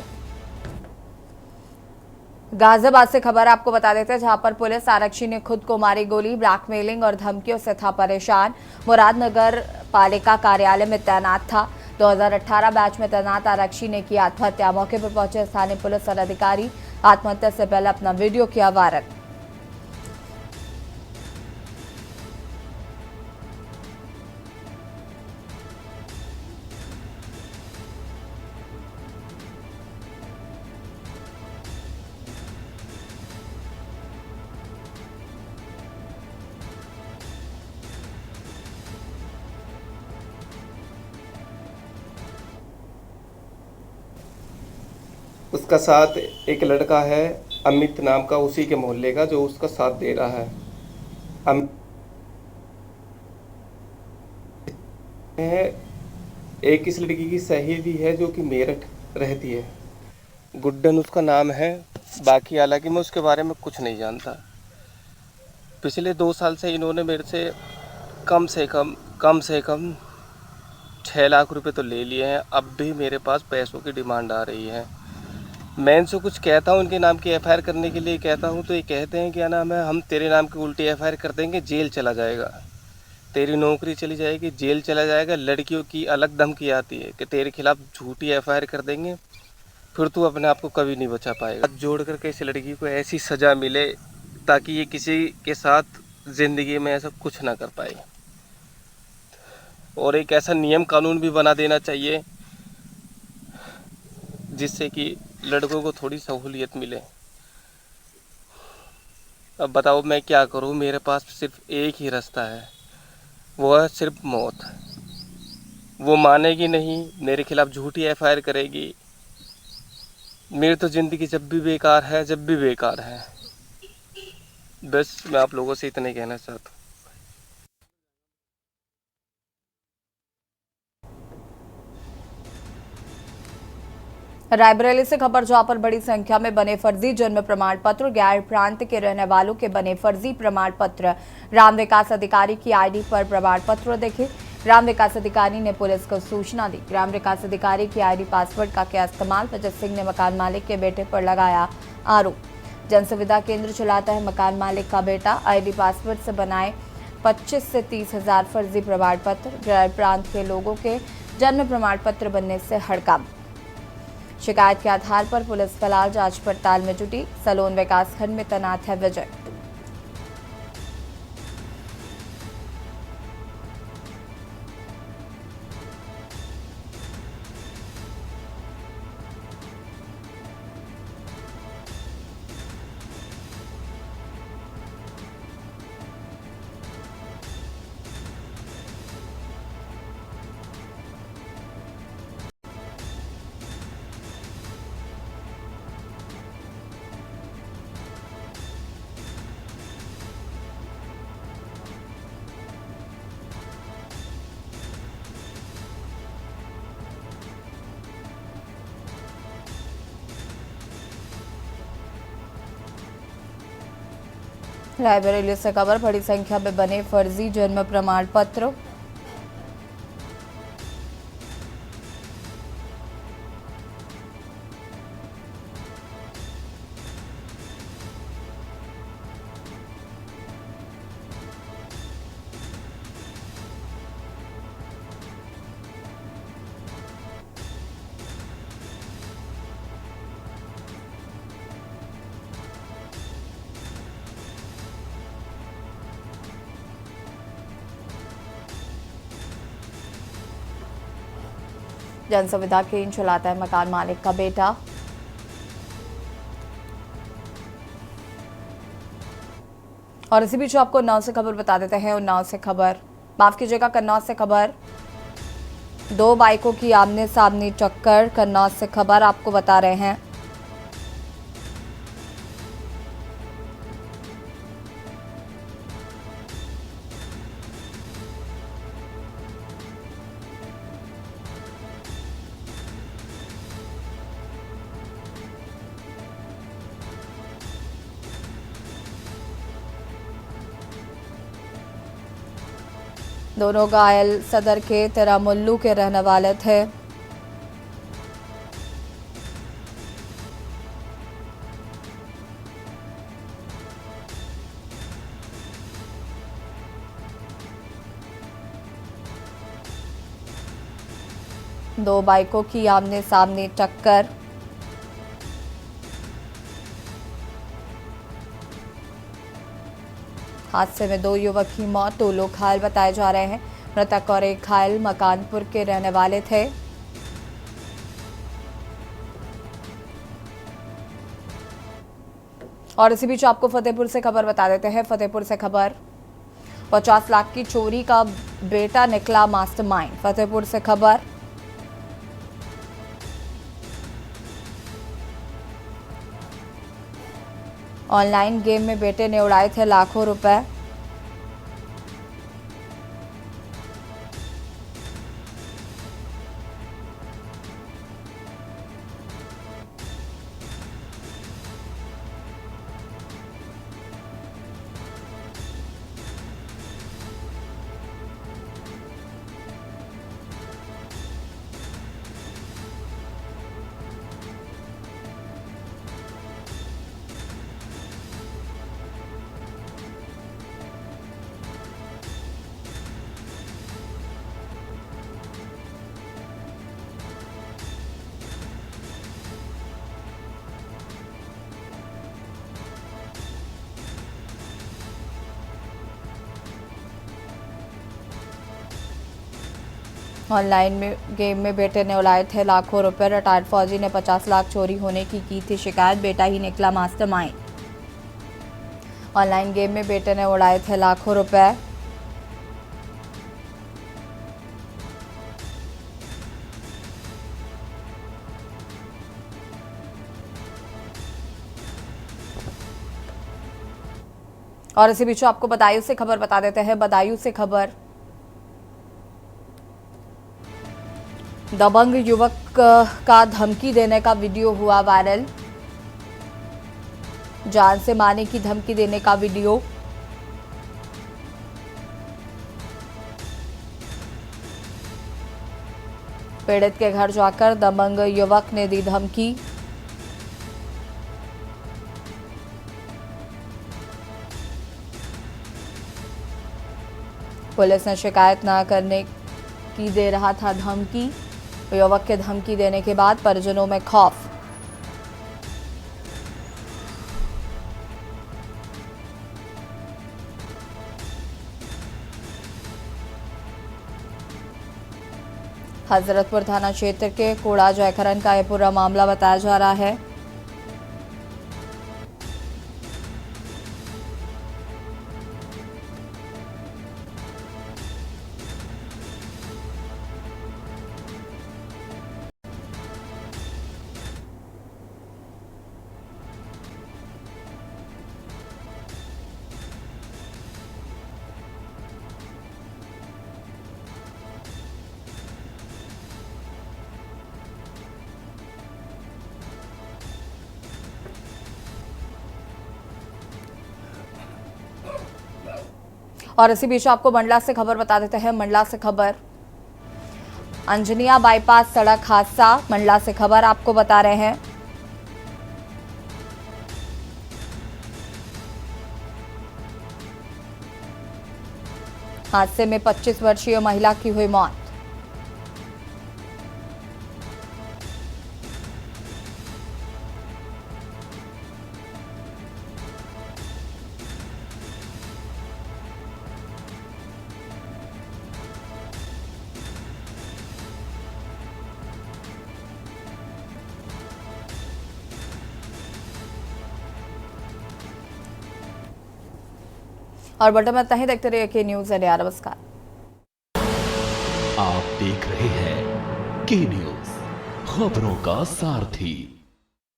गाजियाबाद से खबर आपको बता देते हैं, जहां पर पुलिस आरक्षी ने खुद को मारी गोली। ब्लैकमेलिंग और धमकियों से था परेशान। मुरादनगर पालिका कार्यालय में तैनात था। 2018 बैच में तैनात आरक्षी ने की आत्महत्या। मौके पर पहुंचे स्थानीय पुलिस अधिकारी आत्महत्या से पहले अपना वीडियो किया वायरल। उसका साथ एक लड़का है अमित नाम का, उसी के मोहल्ले का, जो उसका साथ दे रहा है। एक इस लड़की की सहेली है जो कि मेरठ रहती है, गुड्डन उसका नाम है। बाकी हालांकि मैं उसके बारे में कुछ नहीं जानता। पिछले 2 साल से इन्होंने मेरे से कम से कम 6 लाख रुपए तो ले लिए हैं। अब भी मेरे पास पैसों की डिमांड आ रही है। मैं इनसे कुछ कहता हूँ, इनके नाम की एफआईआर करने के लिए कहता हूँ, तो ये कहते हैं क्या नाम है, हम तेरे नाम की उल्टी एफआईआर कर देंगे, जेल चला जाएगा, तेरी नौकरी चली जाएगी, जेल चला जाएगा। लड़कियों की अलग धमकी आती है कि तेरे खिलाफ झूठी एफआईआर कर देंगे, फिर तू अपने आप को कभी नहीं बचा पाएगा। जोड़ करके इस लड़की को ऐसी सज़ा मिले ताकि ये किसी के साथ ज़िंदगी में ऐसा कुछ ना कर पाए, और एक ऐसा नियम कानून भी बना देना चाहिए जिससे कि लड़कों को थोड़ी सहूलियत मिले। अब बताओ मैं क्या करूं, मेरे पास सिर्फ एक ही रास्ता है, वो है सिर्फ मौत। वो मानेगी नहीं, मेरे खिलाफ झूठी एफआईआर करेगी। मेरी तो ज़िंदगी जब भी बेकार है। बस मैं आप लोगों से इतना ही कहना चाहता हूँ। रायबरेली से खबर, जहां पर बड़ी संख्या में बने फर्जी जन्म प्रमाण पत्र, गैर प्रांत के रहने वालों के बने फर्जी प्रमाण पत्र। ग्राम विकास अधिकारी की आईडी पर प्रमाण पत्र देखे। ग्राम विकास अधिकारी ने पुलिस को सूचना दी। ग्राम विकास अधिकारी की आईडी पासवर्ड का किया इस्तेमाल। रजत सिंह ने मकान मालिक के बेटे पर लगाया आरोप। जन सुविधा केंद्र चलाता है मकान मालिक का बेटा। आईडी पासवर्ड से बनाए 25 से 30 हजार फर्जी प्रमाण पत्र। गैर प्रांत के लोगों के जन्म प्रमाण पत्र बनने से हड़कंप। शिकायत के आधार पर पुलिस फिलहाल जांच पड़ताल में जुटी। सलोन विकासखंड में तैनात है विजय। रायबरेली से खबर, बड़ी संख्या में बने फर्जी जन्म प्रमाण पत्र। जन सुविधा केंद्र चलाता है मकान मालिक का बेटा। और इसी बीच आपको उन्नाव से खबर बता देते हैं। उन्नाव से खबर, माफ कीजिएगा, कन्नौज से खबर। 2 बाइकों की आमने सामने टक्कर। कन्नौज से खबर आपको बता रहे हैं। दोनों घायल सदर के तेरामुल्लू के रहने वाले थे। दो बाइकों की आमने सामने टक्कर। हादसे में 2 युवक की मौत, 2 लोग घायल बताए जा रहे हैं। मृतक और एक घायल मकानपुर के रहने वाले थे। और इसी बीच आपको फतेहपुर से खबर बता देते हैं। फतेहपुर से खबर, 50 लाख की चोरी का बेटा निकला मास्टरमाइंड। फतेहपुर से खबर, ऑनलाइन गेम में बेटे ने उड़ाए थे लाखों रुपए। ऑनलाइन में गेम में बेटे ने उड़ाए थे लाखों रुपए। रिटायर्ड फौजी ने 50 लाख चोरी होने की थी शिकायत। बेटा ही निकला मास्टरमाइंड। ऑनलाइन गेम में बेटे ने उड़ाए थे लाखों रुपए। और इसी बीच आपको बदायूं से खबर बता देते हैं। बदायूं से खबर, दबंग युवक का धमकी देने का वीडियो हुआ वायरल। जान से मारने की धमकी देने का वीडियो। पीड़ित के घर जाकर दबंग युवक ने दी धमकी। पुलिस ने शिकायत न करने की दे रहा था धमकी। युवक के धमकी देने के बाद परिजनों में खौफ। हजरतपुर थाना क्षेत्र के कोड़ा जयकरण का यह पूरा मामला बताया जा रहा है। और इसी बीच आपको मंडला से खबर बता देते हैं। मंडला से खबर, अंजनिया बाईपास सड़क हादसा। मंडला से खबर आपको बता रहे हैं। हादसे में 25 वर्षीय महिला की हुई मौत। और बटन में इतना ही। देखते रहिए के न्यूज़ इंडिया। नमस्कार। आप देख रहे हैं के न्यूज़, खबरों का सारथी।